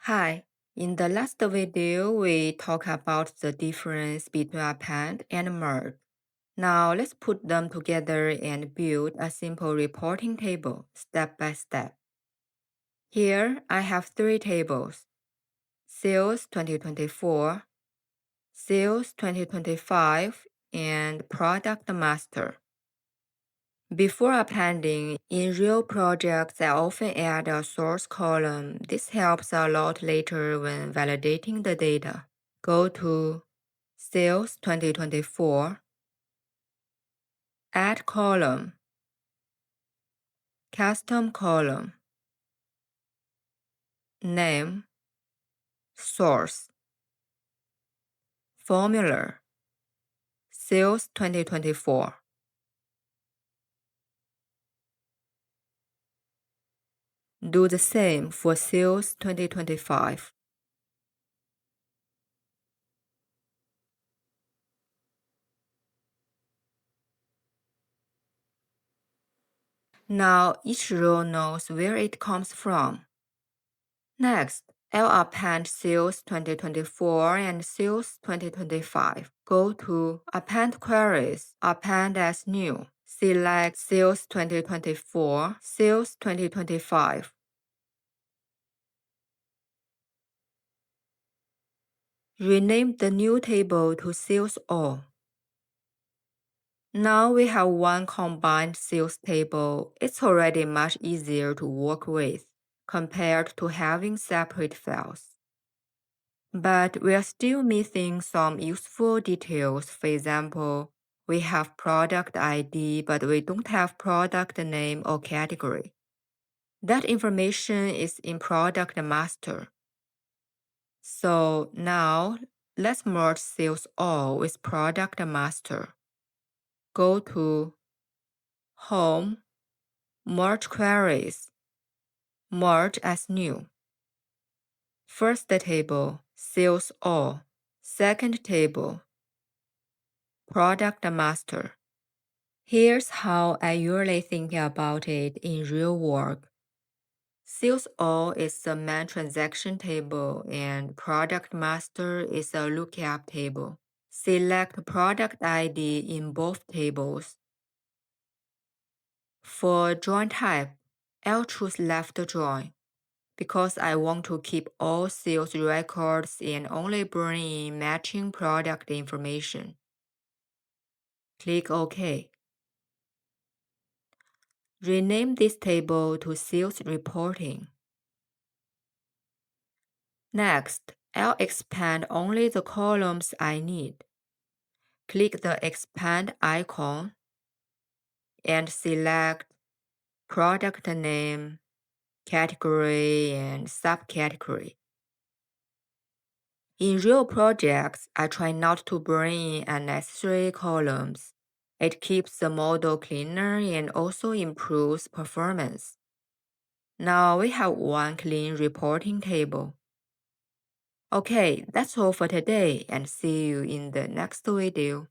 Hi, in the last video, we talked about the difference between append and merge. Now let's put them together and build a simple reporting table step by step. Here I have three tables: Sales 2024, Sales 2025, and Product Master. Before appending, in real projects, I often add a source column. This helps a lot later when validating the data. Go to Sales 2024, Add column, Custom column, Name, Source, Formula, Sales 2024. Do the same for Sales 2025. Now each row knows where it comes from. Next, I'll append Sales 2024 and Sales 2025. Go to Append Queries, Append as New. Select Sales 2024, Sales 2025. Rename the new table to Sales All. Now we have one combined sales table. It's already much easier to work with compared to having separate files. But we are still missing some useful details. For example, we have product ID, but we don't have product name or category. That information is in Product Master. So now let's merge Sales All with Product Master. Go to Home, Merge Queries, Merge as New. First table, Sales All. Second table, Product Master. Here's how I usually think about it in real work. Sales All is the main transaction table and Product Master is a lookup table. Select Product ID in both tables. For join type, I'll choose left join because I want to keep all sales records and only bring in matching product information. Click OK. Rename this table to Sales Reporting. Next, I'll expand only the columns I need. Click the Expand icon and select Product Name, Category, and Subcategory. In real projects, I try not to bring in unnecessary columns. It keeps the model cleaner and also improves performance. Now we have one clean reporting table. Okay, that's all for today and see you in the next video.